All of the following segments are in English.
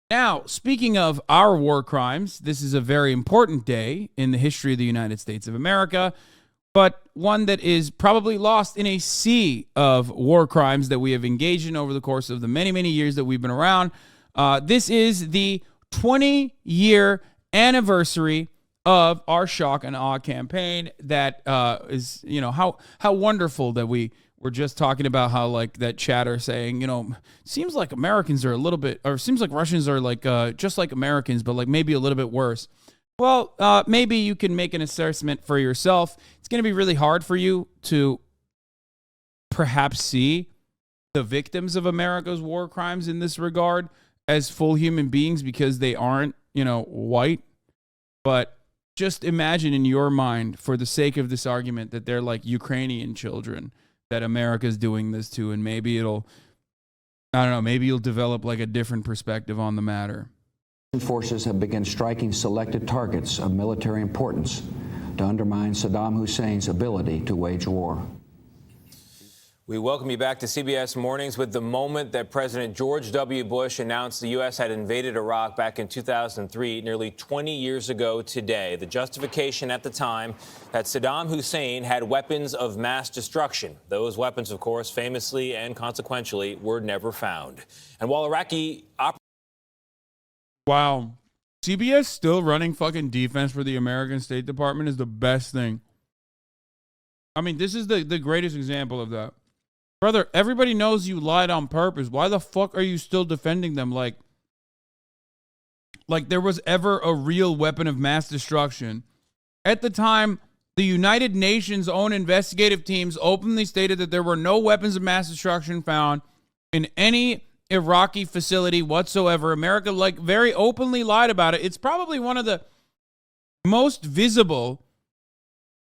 Now, speaking of our war crimes, this is a very important day in the history of the United States of America, but one that is probably lost in a sea of war crimes that we have engaged in over the course of the many, many years that we've been around. This is the 20-year anniversary of our shock and awe campaign. That is, you know, how wonderful that we were just talking about how, like, that chatter saying, you know, seems like Americans are a little bit, or seems like Russians are like just like Americans, but like maybe a little bit worse. Well, maybe you can make an assessment for yourself. It's going to be really hard for you to perhaps see the victims of America's war crimes in this regard as full human beings because they aren't, you know, white. But just imagine in your mind, for the sake of this argument, that they're like Ukrainian children that America's doing this to, and maybe it'll, I don't know, maybe you'll develop like a different perspective on the matter. Forces have begun striking selected targets of military importance to undermine Saddam Hussein's ability to wage war. We welcome you back to CBS Mornings with the moment that President George W. Bush announced the U.S. had invaded Iraq back in 2003, nearly 20 years ago today. The justification at the time that Saddam Hussein had weapons of mass destruction. Those weapons, of course, famously and consequentially were never found. And while Iraqi Wow. CBS still running fucking defense for the American State Department is the best thing. I mean, this is the greatest example of that. Brother, everybody knows you lied on purpose. Why the fuck are you still defending them? Like there was ever a real weapon of mass destruction. At the time, the United Nations' own investigative teams openly stated that there were no weapons of mass destruction found in any Iraqi facility whatsoever. America, like, very openly lied about it. It's probably one of the most visible,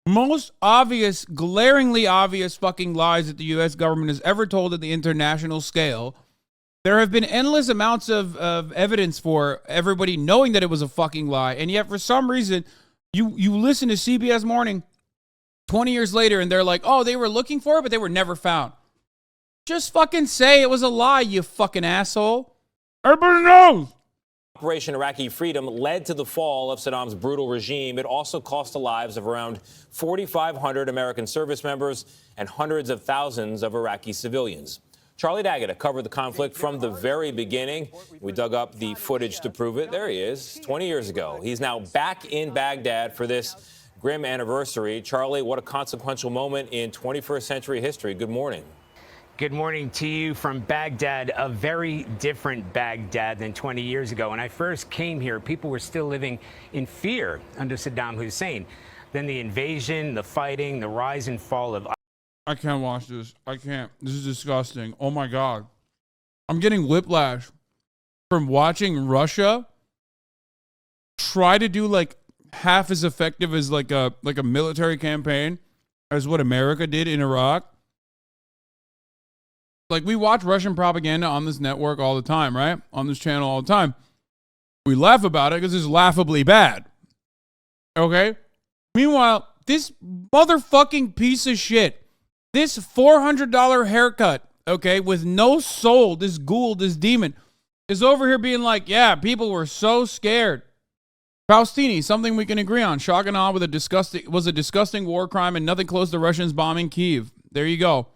most obvious, glaringly obvious fucking lies that the U.S. government has ever told at the international scale. There have been endless amounts of evidence for everybody knowing that it was a fucking lie, and yet for some reason, you listen to CBS Morning 20 years later, and they're like, oh, they were looking for it, but they were never found. Just fucking say it was a lie, you fucking asshole. Everybody knows. Operation Iraqi Freedom led to the fall of Saddam's brutal regime. It also cost the lives of around 4,500 American service members and hundreds of thousands of Iraqi civilians. Charlie D'Agata covered the conflict from the very beginning. We dug up the footage to prove it. There he is, 20 years ago. He's now back in Baghdad for this grim anniversary. Charlie, what a consequential moment in 21st century history. Good morning. Good morning to you from Baghdad, a very different Baghdad than 20 years ago. When I first came here, people were still living in fear under Saddam Hussein. Then the invasion, the fighting, the rise and fall of... I can't watch this. I can't. This is disgusting. Oh my God. I'm getting whiplash from watching Russia try to do like half as effective as like a military campaign as what America did in Iraq. Like, we watch Russian propaganda on this network all the time, right? On this channel all the time. We laugh about it because it's laughably bad. Okay? Meanwhile, this motherfucking piece of shit, this $400 haircut, okay, with no soul, this ghoul, this demon, is over here being like, yeah, people were so scared. Faustini, something we can agree on. Shock and awe was a disgusting war crime and nothing close to Russians bombing Kyiv. There you go.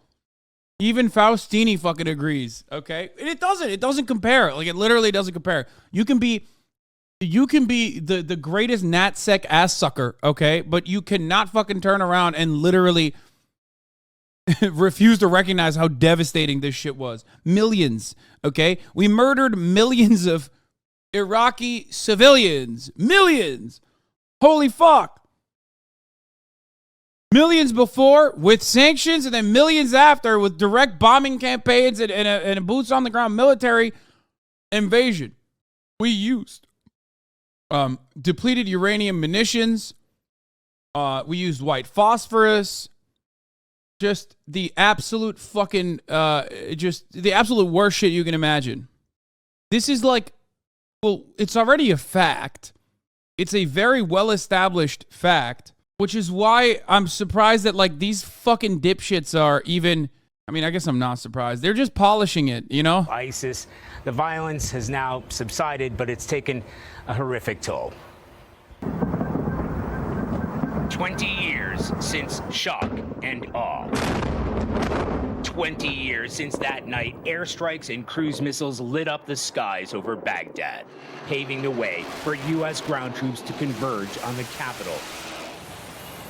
Even Faustini fucking agrees, okay? And it doesn't compare. Like, it literally doesn't compare. You can be the greatest natsec ass sucker, okay? But you cannot fucking turn around and literally refuse to recognize how devastating this shit was. Millions, okay? We murdered millions of Iraqi civilians. Millions. Holy fuck. Millions before with sanctions, and then millions after with direct bombing campaigns and a boots on the ground military invasion. We used depleted uranium munitions. We used white phosphorus. Just the absolute fucking, just the absolute worst shit you can imagine. This is like, well, it's already a fact. It's a very well-established fact. Which is why I'm surprised that, like, these fucking dipshits are even... I mean, I guess I'm not surprised. They're just polishing it, you know? ISIS. The violence has now subsided, but it's taken a horrific toll. 20 years since shock and awe. 20 years since that night, airstrikes and cruise missiles lit up the skies over Baghdad, paving the way for U.S. ground troops to converge on the capital.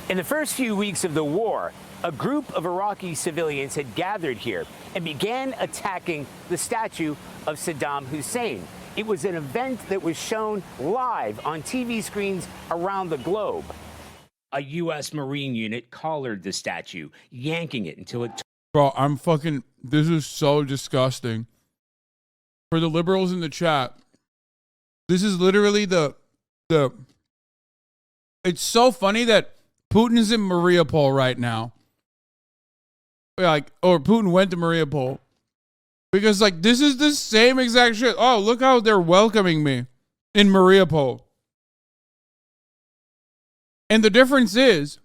In the first few weeks of the war, a group of Iraqi civilians had gathered here and began attacking the statue of Saddam Hussein. It was an event that was shown live on TV screens around the globe. A U.S. Marine unit collared the statue, yanking it until it... Bro, this is so disgusting. For the liberals in the chat, this is literally it's so funny that Putin's in Mariupol right now. Or Putin went to Mariupol. Because, this is the same exact shit. Oh, look how they're welcoming me in Mariupol. And the difference is,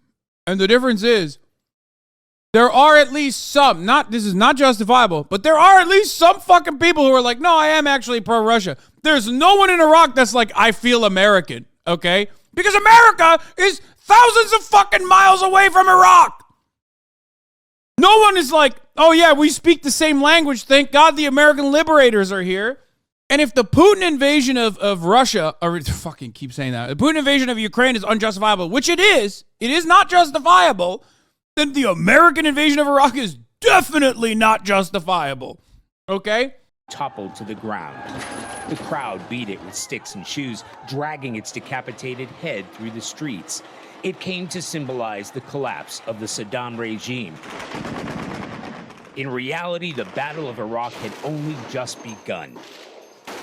there are at least some, this is not justifiable, but there are at least some fucking people who are like, no, I am actually pro-Russia. There's no one in Iraq that's like, I feel American, okay? Because America is thousands of fucking miles away from Iraq. No one is like, oh yeah, we speak the same language. Thank God the American liberators are here. And if the Putin invasion of Russia, or fucking keep saying that, the Putin invasion of Ukraine is unjustifiable, which it is not justifiable, then the American invasion of Iraq is definitely not justifiable. Okay? Toppled to the ground. The crowd beat it with sticks and shoes, dragging its decapitated head through the streets. It came to symbolize the collapse of the Saddam regime. In reality, the Battle of Iraq had only just begun.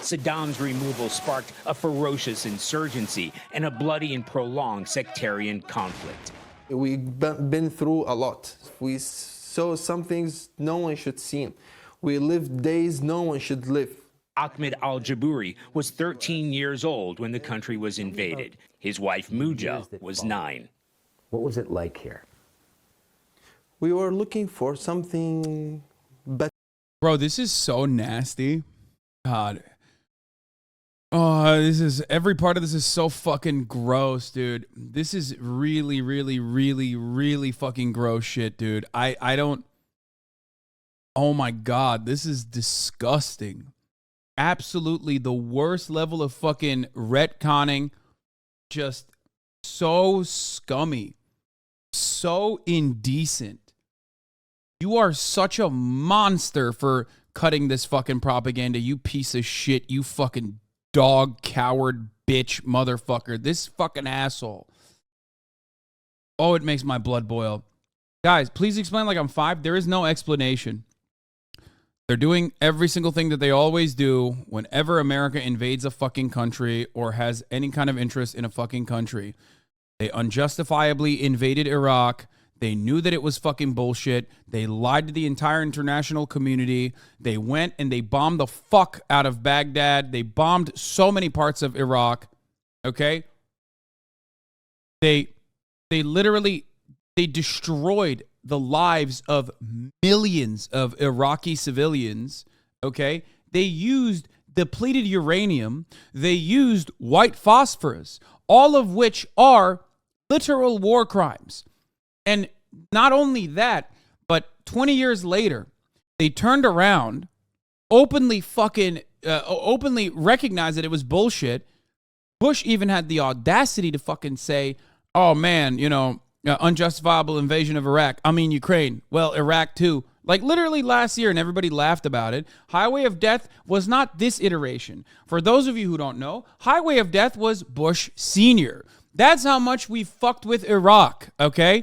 Saddam's removal sparked a ferocious insurgency and a bloody and prolonged sectarian conflict. We've been through a lot. We saw some things no one should see. We lived days no one should live. Ahmed al-Jabouri was 13 years old when the country was invaded. His wife, Muja, was 9. What was it like here? We were looking for something better. Bro, this is so nasty. God. Oh, every part of this is so fucking gross, dude. This is really, really, really, really fucking gross shit, dude. I don't, oh my God, this is disgusting. Absolutely the worst level of fucking retconning. Just so scummy. So indecent. You are such a monster for cutting this fucking propaganda, you piece of shit, you fucking dog, coward, bitch, motherfucker. This fucking asshole. Oh, it makes my blood boil. Guys, please explain like I'm 5. There is no explanation. They're doing every single thing that they always do whenever America invades a fucking country or has any kind of interest in a fucking country. They unjustifiably invaded Iraq. They knew that it was fucking bullshit. They lied to the entire international community. They went and they bombed the fuck out of Baghdad. They bombed so many parts of Iraq. Okay? They literally destroyed the lives of millions of Iraqi civilians. Okay? They used depleted uranium. They used white phosphorus, all of which are literal war crimes. And not only that, but 20 years later, they turned around, openly recognized that it was bullshit. Bush even had the audacity to fucking say, oh man, unjustifiable invasion of Iraq. I mean, Ukraine. Well, Iraq too. Like literally last year, and everybody laughed about it. Highway of Death was not this iteration. For those of you who don't know, Highway of Death was Bush Sr. That's how much we fucked with Iraq, okay?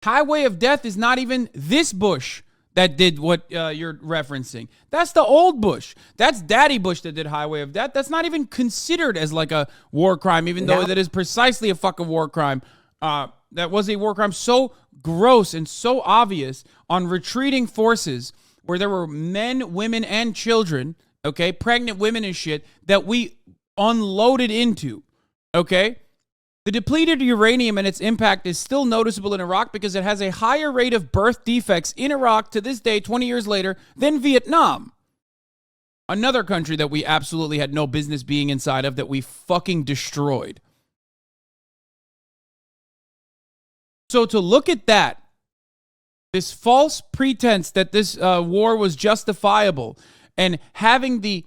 Highway of Death is not even this Bush that did what you're referencing. That's the old Bush. That's Daddy Bush that did Highway of Death. That's not even considered as like a war crime, even though that is precisely a fucking war crime. That was a war crime so gross and so obvious on retreating forces where there were men, women, and children, okay, pregnant women and shit, that we unloaded into, okay? The depleted uranium and its impact is still noticeable in Iraq because it has a higher rate of birth defects in Iraq to this day, 20 years later, than Vietnam. Another country that we absolutely had no business being inside of, that we fucking destroyed. So to look at that, this false pretense that this war was justifiable, and having the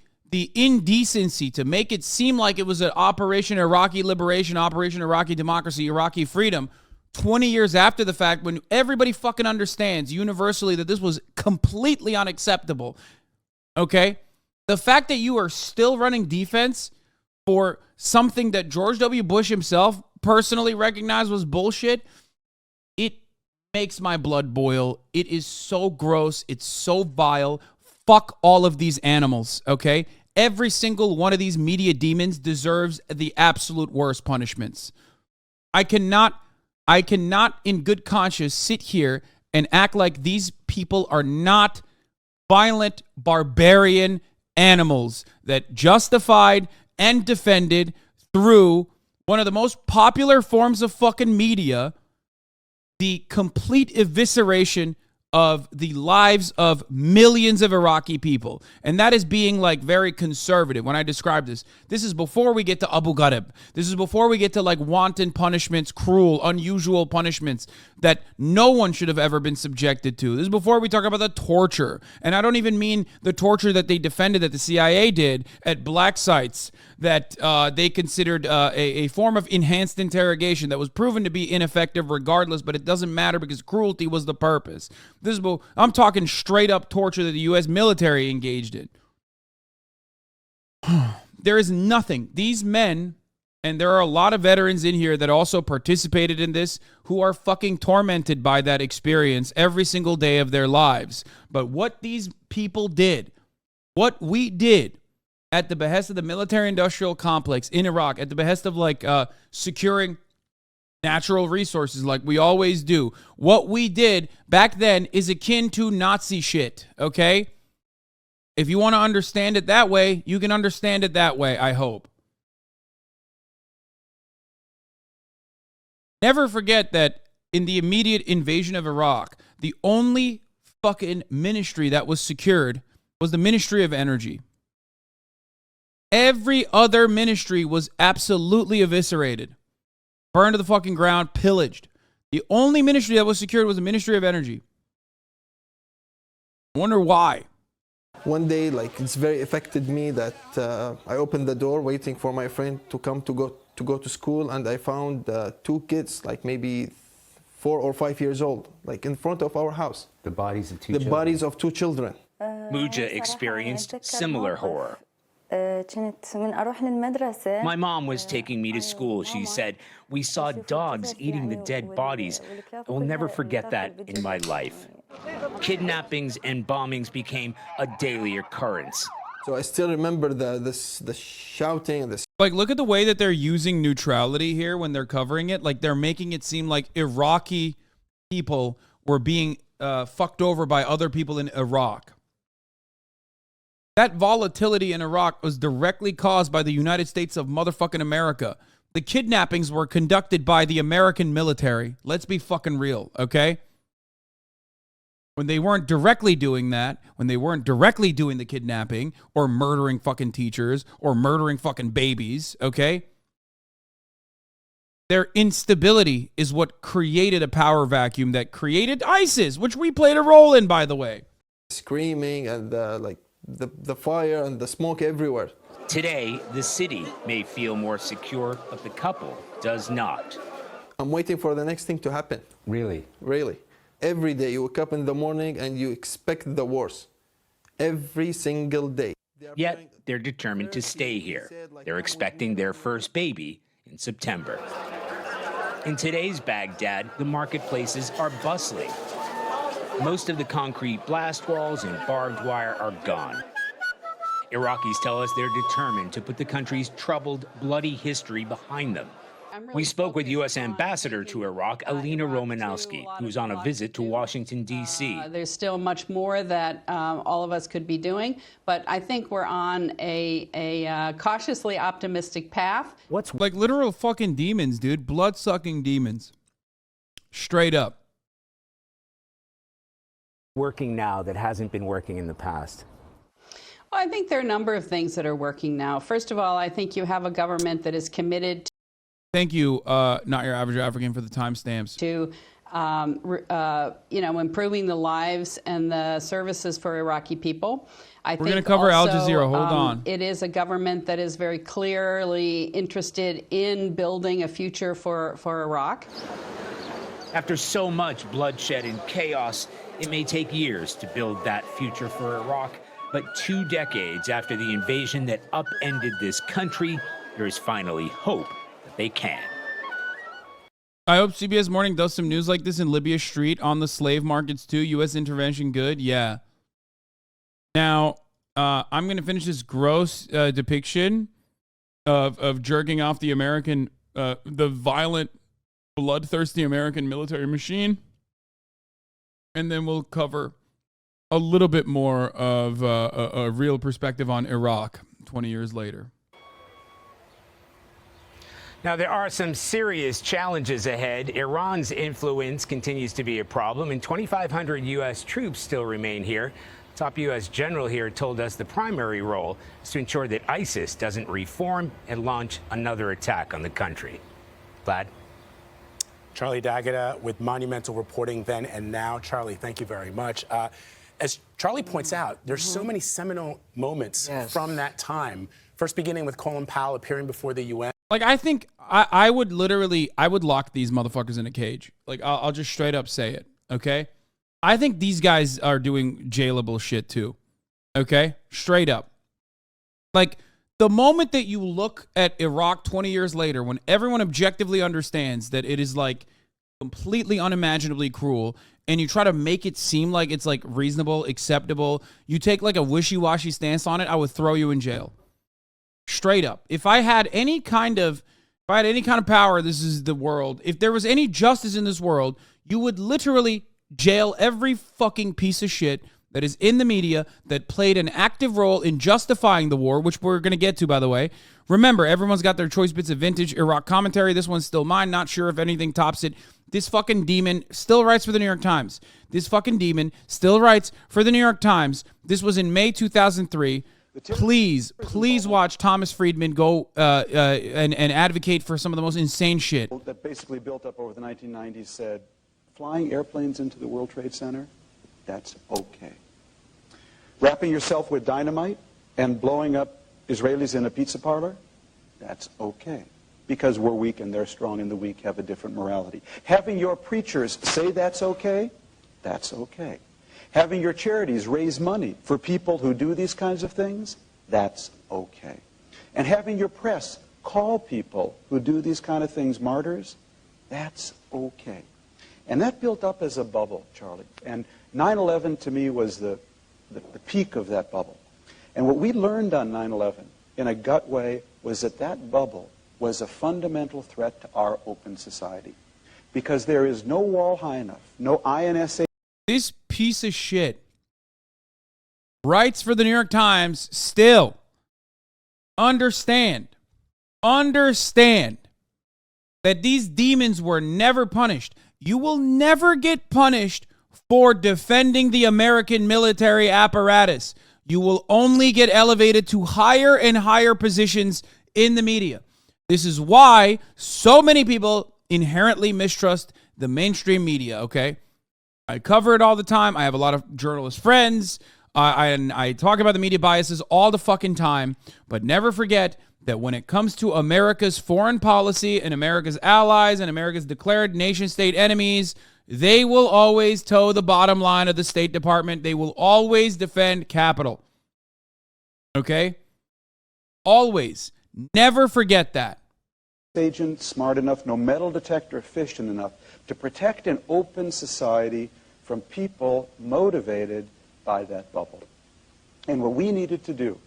indecency to make it seem like it was an Operation Iraqi Liberation, Operation Iraqi Democracy, Iraqi Freedom, 20 years after the fact, when everybody fucking understands universally that this was completely unacceptable, okay? The fact that you are still running defense for something that George W. Bush himself personally recognized was bullshit, it makes my blood boil. It is so gross. It's so vile. Fuck all of these animals, okay? Every single one of these media demons deserves the absolute worst punishments. I cannot in good conscience sit here and act like these people are not violent, barbarian animals that justified and defended through one of the most popular forms of fucking media, the complete evisceration of the lives of millions of Iraqi people. And that is being like very conservative when I describe this. This is before we get to Abu Ghraib. This is before we get to like wanton punishments, cruel, unusual punishments that no one should have ever been subjected to. This is before we talk about the torture. And I don't even mean the torture that they defended, that the CIA did at black sites, that they considered a form of enhanced interrogation that was proven to be ineffective regardless, but it doesn't matter because cruelty was the purpose. I'm talking straight up torture that the U.S. military engaged in. There is nothing. These men, and there are a lot of veterans in here that also participated in this, who are fucking tormented by that experience every single day of their lives. But what these people did, what we did at the behest of the military-industrial complex in Iraq, at the behest of like securing natural resources like we always do. What we did back then is akin to Nazi shit, okay? If you want to understand it that way, you can understand it that way, I hope. Never forget that in the immediate invasion of Iraq, the only fucking ministry that was secured was the Ministry of Energy. Every other ministry was absolutely eviscerated. Burned to the fucking ground, pillaged. The only ministry that was secured was the Ministry of Energy. I wonder why. One day, like, it's very affected me that I opened the door waiting for my friend to come to go to school, and I found two kids, like maybe 4 or 5 years old, like in front of our house. The bodies of two children. The bodies of two children. Muja experienced similar horror. My mom was taking me to school. She said, "We saw dogs eating the dead bodies. I will never forget that in my life." Kidnappings and bombings became a daily occurrence. So I still remember the shouting and the... Like, look at the way that they're using neutrality here when they're covering it. Like, they're making it seem like Iraqi people were being fucked over by other people in Iraq. That volatility in Iraq was directly caused by the United States of motherfucking America. The kidnappings were conducted by the American military. Let's be fucking real, okay? When they weren't directly doing that, when they weren't directly doing the kidnapping or murdering fucking teachers or murdering fucking babies, okay? Their instability is what created a power vacuum that created ISIS, which we played a role in, by the way. Screaming and like the fire and the smoke everywhere. Today, the city may feel more secure, but the couple does not. I'm waiting for the next thing to happen. Really? Really. Every day you wake up in the morning and you expect the worst. Every single day. Yet, they're determined to stay here. They're expecting their first baby in September. In today's Baghdad, the marketplaces are bustling. Most of the concrete blast walls and barbed wire are gone. Iraqis tell us they're determined to put the country's troubled, bloody history behind them. We spoke with U.S. Ambassador to Iraq, Alina Romanowski, who's on a visit to Washington, D.C. There's still much more that all of us could be doing, but I think we're on a cautiously optimistic path. What's like literal fucking demons, dude? Blood-sucking demons. Straight up. working now that hasn't been working in the past? Well, I think there are a number of things that are working now. First of all, I think you have a government that is committed Thank you, not your average African, for the timestamps. to improving the lives and the services for Iraqi people. We're going to cover Al Jazeera. Hold on. It is a government that is very clearly interested in building a future for Iraq. After so much bloodshed and chaos, it may take years to build that future for Iraq. But 2 decades after the invasion that upended this country, there is finally hope that they can. I hope CBS Morning does some news like this in Libya Street on the slave markets too. U.S. intervention good? Yeah. Now, I'm going to finish this gross depiction of jerking off the American, the violent, bloodthirsty American military machine. And then we'll cover a little bit more of a real perspective on Iraq 20 years later. Now, there are some serious challenges ahead. Iran's influence continues to be a problem, and 2,500 U.S. troops still remain here. Top U.S. general here told us the primary role is to ensure that ISIS doesn't reform and launch another attack on the country. Vlad? Charlie D'Agata with monumental reporting then and now. Charlie, thank you very much. As Charlie points out, there's so many seminal moments from that time. First beginning with Colin Powell appearing before the UN. Like, I think I would lock these motherfuckers in a cage. Like, I'll just straight up say it, okay? I think these guys are doing jailable shit too, okay? Straight up. Like, the moment that you look at Iraq 20 years later, when everyone objectively understands that it is, like, completely unimaginably cruel, and you try to make it seem like it's, like, reasonable, acceptable, you take, like, a wishy-washy stance on it, I would throw you in jail. Straight up. If I had any kind of power, this is the world. If there was any justice in this world, you would literally jail every fucking piece of shit that is in the media that played an active role in justifying the war, which we're going to get to, by the way. Remember, everyone's got their choice bits of vintage Iraq commentary. This one's still mine. Not sure if anything tops it. This fucking demon still writes for the New York Times. This fucking demon still writes for the New York Times. This was in May 2003. Please watch Thomas Friedman go and advocate for some of the most insane shit. That basically built up over the 1990s said, flying airplanes into the World Trade Center, that's okay. Wrapping yourself with dynamite and blowing up Israelis in a pizza parlor, that's okay. Because we're weak and they're strong and the weak have a different morality. Having your preachers say that's okay, that's okay. Having your charities raise money for people who do these kinds of things, that's okay. And having your press call people who do these kind of things martyrs, that's okay. And that built up as a bubble, Charlie. And 9/11 to me was the peak of that bubble. And what we learned on 9/11 in a gut way was that that bubble was a fundamental threat to our open society. Because there is no wall high enough, no INSA. This piece of shit writes for the New York Times still. Understand that these demons were never punished. You will never get punished for defending the American military apparatus. You will only get elevated to higher and higher positions in the media. This is why so many people inherently mistrust the mainstream media, okay? I cover it all the time. I have a lot of journalist friends. I talk about the media biases all the fucking time. But never forget that when it comes to America's foreign policy and America's allies and America's declared nation-state enemies, they will always toe the bottom line of the State Department. They will always defend capital. Okay? Always. Never forget that. Agent smart enough, no metal detector efficient enough to protect an open society from people motivated by that bubble. And what we needed to do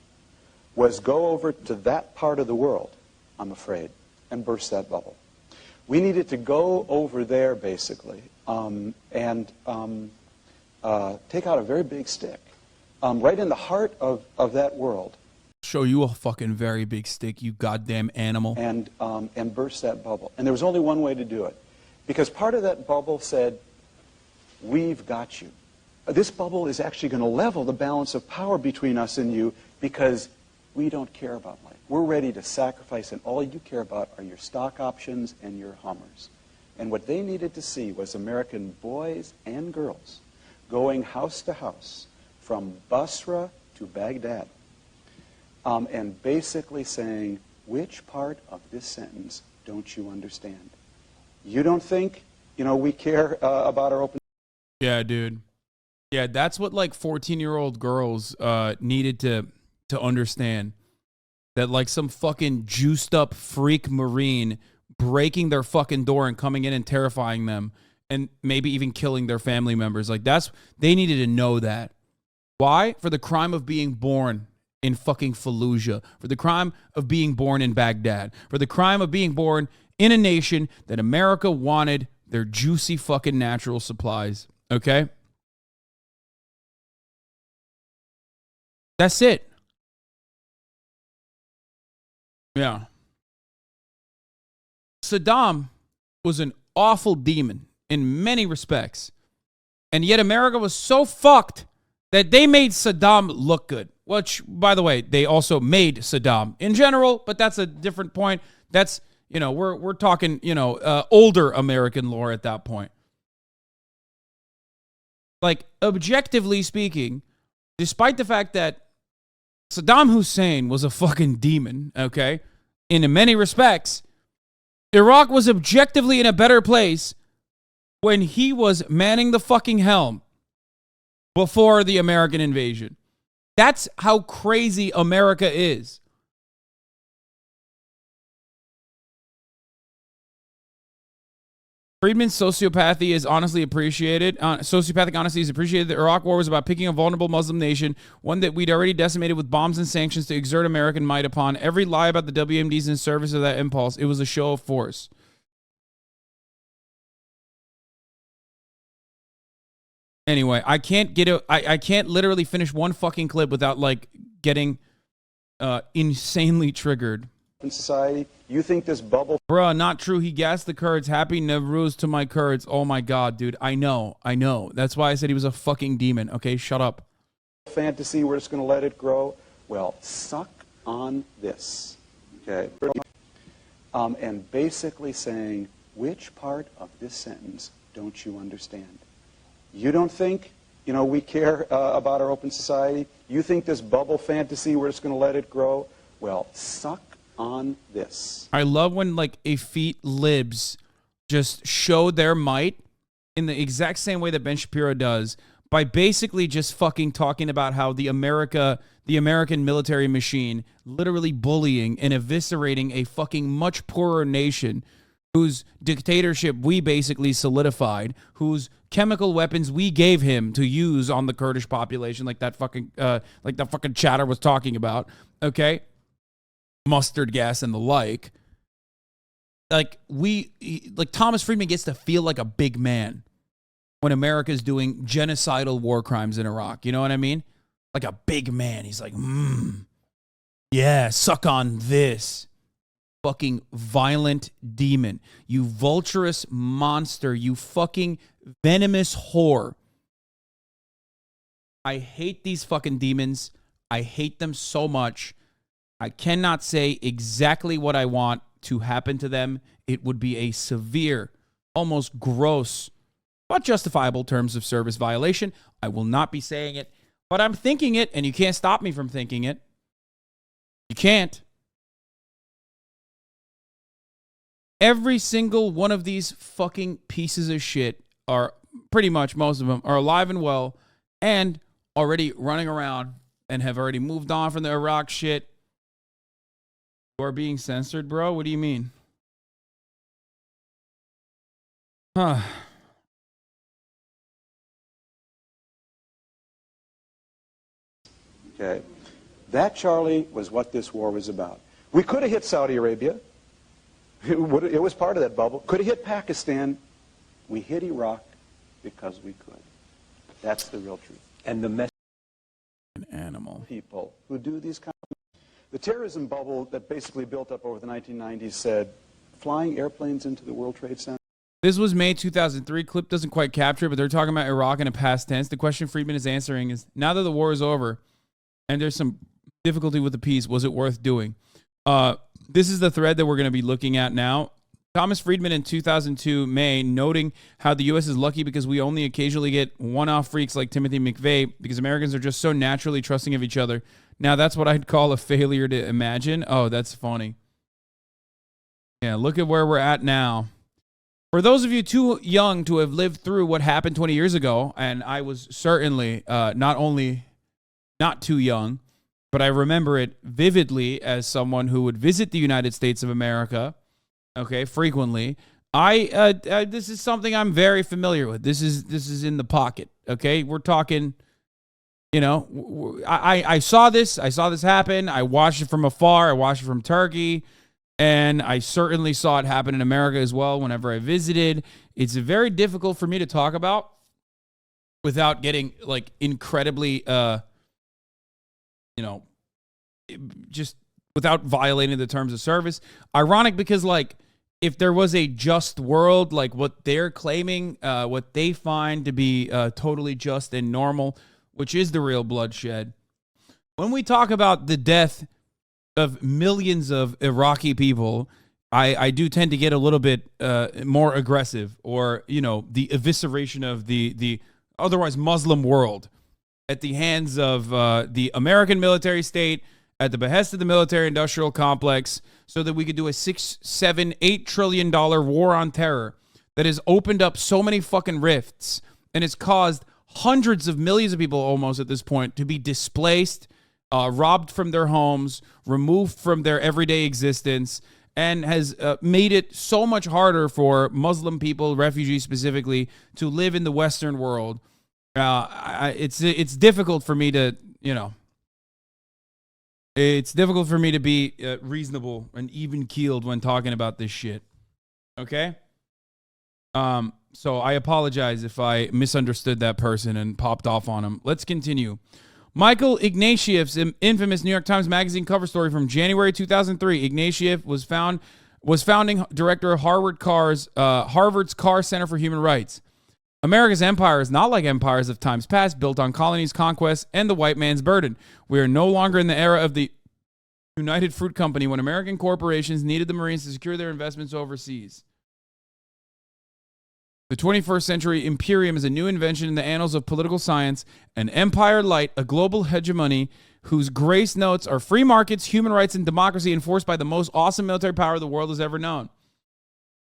was go over to that part of the world, I'm afraid, and burst that bubble. We needed to go over there, basically, and take out a very big stick, right in the heart of that world. Show you a fucking very big stick, you goddamn animal. And burst that bubble. And there was only one way to do it. Because part of that bubble said, we've got you. This bubble is actually going to level the balance of power between us and you because we don't care about life. We're ready to sacrifice, and all you care about are your stock options and your Hummers. And what they needed to see was American boys and girls going house to house from Basra to Baghdad and basically saying, which part of this sentence don't you understand? You don't think, we care about our open... Yeah, dude. Yeah, that's what like 14-year-old girls needed to understand. That like some fucking juiced up freak Marine breaking their fucking door and coming in and terrifying them and maybe even killing their family members. Like they needed to know that. Why? For the crime of being born in fucking Fallujah. For the crime of being born in Baghdad. For the crime of being born in a nation that America wanted their juicy fucking natural supplies. Okay? That's it. Yeah. Saddam was an awful demon in many respects. And yet America was so fucked that they made Saddam look good. Which, by the way, they also made Saddam in general, but that's a different point. That's, we're talking, older American lore at that point. Like, objectively speaking, despite the fact that Saddam Hussein was a fucking demon, okay? In many respects, Iraq was objectively in a better place when he was manning the fucking helm before the American invasion. That's how crazy America is. Friedman's sociopathy is honestly appreciated. Sociopathic honesty is appreciated. The Iraq War was about picking a vulnerable Muslim nation, one that we'd already decimated with bombs and sanctions to exert American might upon. Every lie about the WMDs in service of that impulse. It was a show of force. Anyway, I can't literally finish one fucking clip without like getting insanely triggered. In society, you think this bubble... Bruh, not true. He gassed the Kurds. Happy Nowruz to my Kurds. Oh my God, dude. I know. That's why I said he was a fucking demon. Okay, shut up. Fantasy, we're just going to let it grow. Well, suck on this. Okay? And basically saying, which part of this sentence don't you understand? You don't think, we care about our open society? You think this bubble fantasy, we're just going to let it grow? Well, suck on this. I love when like effete libs just show their might in the exact same way that Ben Shapiro does by basically just fucking talking about how the American military machine literally bullying and eviscerating a fucking much poorer nation whose dictatorship we basically solidified, whose chemical weapons we gave him to use on the Kurdish population, like that fucking chatter was talking about, okay? Mustard gas and the like. Like Thomas Friedman gets to feel like a big man when America's doing genocidal war crimes in Iraq. You know what I mean? Like a big man. He's like, yeah, suck on this. Fucking violent demon. You vulturous monster. You fucking venomous whore. I hate these fucking demons. I hate them so much. I cannot say exactly what I want to happen to them. It would be a severe, almost gross, but justifiable terms of service violation. I will not be saying it, but I'm thinking it, and you can't stop me from thinking it. You can't. Every single one of these fucking pieces of shit are, pretty much most of them, are alive and well and already running around and have already moved on from the Iraq shit. You are being censored, bro? What do you mean? Huh. Okay. That, Charlie, was what this war was about. We could have hit Saudi Arabia. It was part of that bubble. Could have hit Pakistan. We hit Iraq because we could. That's the real truth. And the message... An animal. People who do these kinds of... The terrorism bubble that basically built up over the 1990s said, flying airplanes into the World Trade Center. This was May 2003. Clip doesn't quite capture it, but they're talking about Iraq in a past tense. The question Friedman is answering is, now that the war is over, and there's some difficulty with the peace. Was it worth doing? This is the thread that we're going to be looking at now. Thomas Friedman in 2002 May, noting how the U.S. is lucky because we only occasionally get one-off freaks like Timothy McVeigh because Americans are just so naturally trusting of each other. Now, that's what I'd call a failure to imagine. Oh, that's funny. Yeah, look at where we're at now. For those of you too young to have lived through what happened 20 years ago, and I was certainly not only not too young, but I remember it vividly as someone who would visit the United States of America, okay, frequently. This is something I'm very familiar with. This is in the pocket, okay? We're talking, you know, I saw this happen. I watched it from afar. I watched it from Turkey. And I certainly saw it happen in America as well whenever I visited. It's very difficult for me to talk about without getting, like, incredibly, just without violating the terms of service. Ironic because, like, if there was a just world, like what they're claiming, what they find to be totally just and normal, which is the real bloodshed. When we talk about the death of millions of Iraqi people, I do tend to get a little bit more aggressive, or, you know, the evisceration of the otherwise Muslim world at the hands of the American military state, at the behest of the military-industrial complex, so that we could do a $6, $7, $8 trillion war on terror that has opened up so many fucking rifts and has caused hundreds of millions of people almost at this point to be displaced, robbed from their homes, removed from their everyday existence, and has made it so much harder for Muslim people, refugees specifically, to live in the Western world. It's difficult for me to, you know, it's difficult for me to be reasonable and even-keeled when talking about this shit. Okay? So I apologize if I misunderstood that person and popped off on him. Let's continue. Michael Ignatieff's infamous New York Times Magazine cover story from January 2003. Ignatieff was founding director of Harvard's Carr Center for Human Rights. America's empire is not like empires of times past, built on colonies, conquests, and the white man's burden. We are no longer in the era of the United Fruit Company when American corporations needed the Marines to secure their investments overseas. The 21st century imperium is a new invention in the annals of political science, an empire light, a global hegemony whose grace notes are free markets, human rights, and democracy enforced by the most awesome military power the world has ever known.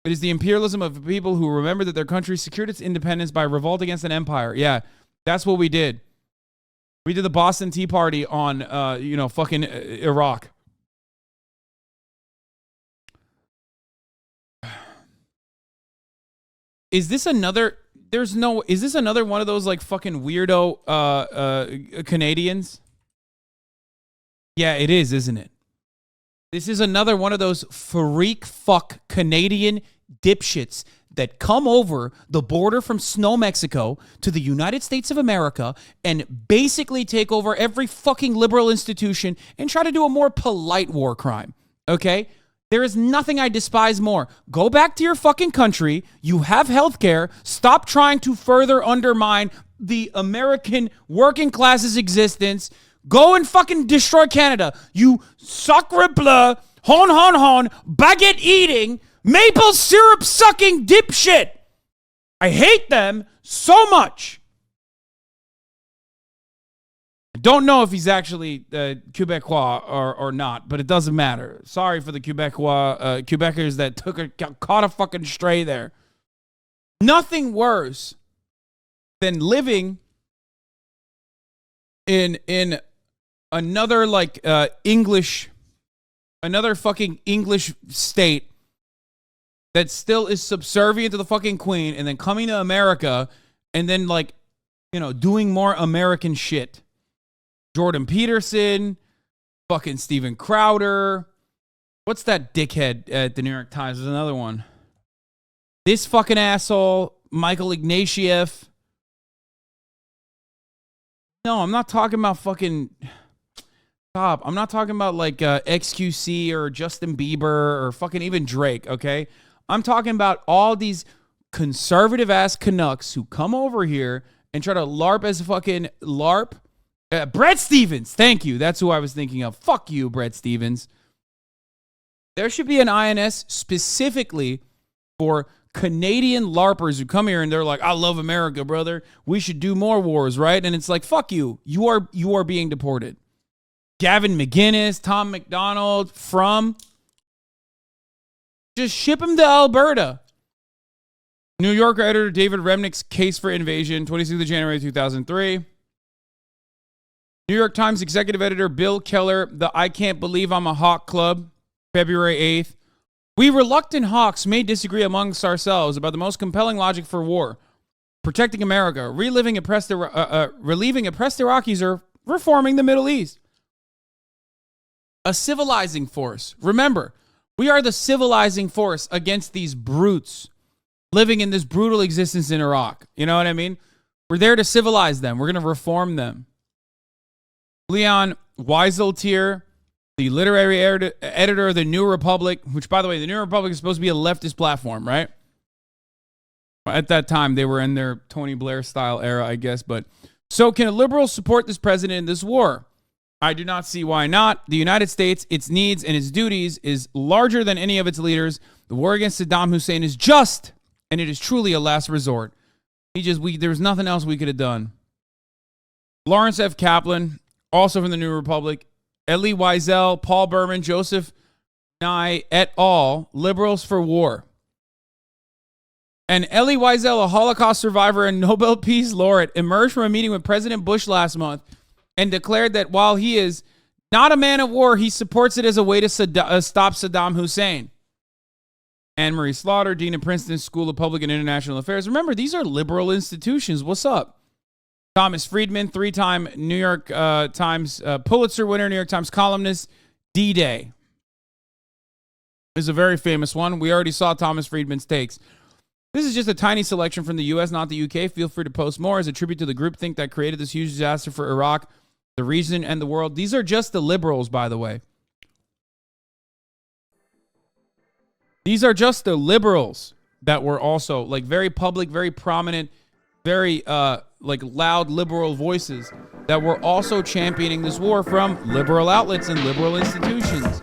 It is the imperialism of people who remember that their country secured its independence by revolt against an empire. Yeah, that's what we did. We did the Boston Tea Party on, fucking Iraq. Is this another one of those, like, fucking weirdo Canadians? Yeah, it is, isn't it? This is another one of those freak fuck Canadian dipshits that come over the border from Snow, Mexico to the United States of America and basically take over every fucking liberal institution and try to do a more polite war crime. Okay? There is nothing I despise more. Go back to your fucking country. You have health care. Stop trying to further undermine the American working class's existence. Go and fucking destroy Canada. You sacre bleu, hon, baguette eating, maple syrup sucking dipshit. I hate them so much. I don't know if he's actually Quebecois or not, but it doesn't matter. Sorry for the Quebecers that caught a fucking stray there. Nothing worse than living in another another fucking English state that still is subservient to the fucking Queen, and then coming to America and then, like, you know, doing more American shit. Jordan Peterson, fucking Steven Crowder. What's that dickhead at the New York Times? There's another one. This fucking asshole, Michael Ignatieff. No, I'm not talking about fucking... Stop. I'm not talking about, like, XQC or Justin Bieber or fucking even Drake, okay? I'm talking about all these conservative-ass Canucks who come over here and try to LARP as fucking LARP Brett Stevens. Thank you. That's who I was thinking of. Fuck you, Brett Stevens. There should be an INS specifically for Canadian LARPers who come here and they're like, I love America, brother. We should do more wars, right? And it's like, fuck you. You are being deported. Gavin McGinnis, Tom McDonald, just ship them to Alberta. New Yorker editor David Remnick's Case for Invasion, 26th of January 2003. New York Times executive editor Bill Keller, the I Can't Believe I'm a Hawk Club, February 8th. We reluctant hawks may disagree amongst ourselves about the most compelling logic for war. Protecting America, relieving oppressed Iraqis, or reforming the Middle East. A civilizing force. Remember, we are the civilizing force against these brutes living in this brutal existence in Iraq. You know what I mean? We're there to civilize them. We're going to reform them. Leon Wieseltier, the literary editor of the New Republic, which, by the way, the New Republic is supposed to be a leftist platform, right? At that time, they were in their Tony Blair style era, I guess. But so can liberals support this president in this war? I do not see why not. The United States, its needs and its duties is larger than any of its leaders. The war against Saddam Hussein is just, and it is truly a last resort. There was nothing else we could have done. Lawrence F. Kaplan, also from the New Republic. Elie Wiesel, Paul Berman, Joseph Nye et al., Liberals for War. And Elie Wiesel, a Holocaust survivor and Nobel Peace Laureate, emerged from a meeting with President Bush last month and declared that while he is not a man of war, he supports it as a way to stop Saddam Hussein. Anne-Marie Slaughter, Dean of Princeton School of Public and International Affairs. Remember, these are liberal institutions. What's up? Thomas Friedman, three-time New York Times Pulitzer winner, New York Times columnist, D-Day is a very famous one. We already saw Thomas Friedman's takes. This is just a tiny selection from the U.S., not the U.K. Feel free to post more as a tribute to the groupthink that created this huge disaster for Iraq, the region, and the world. These are just the liberals, by the way. These are just the liberals that were also like very public, very prominent, very like loud liberal voices that were also championing this war from liberal outlets and liberal institutions.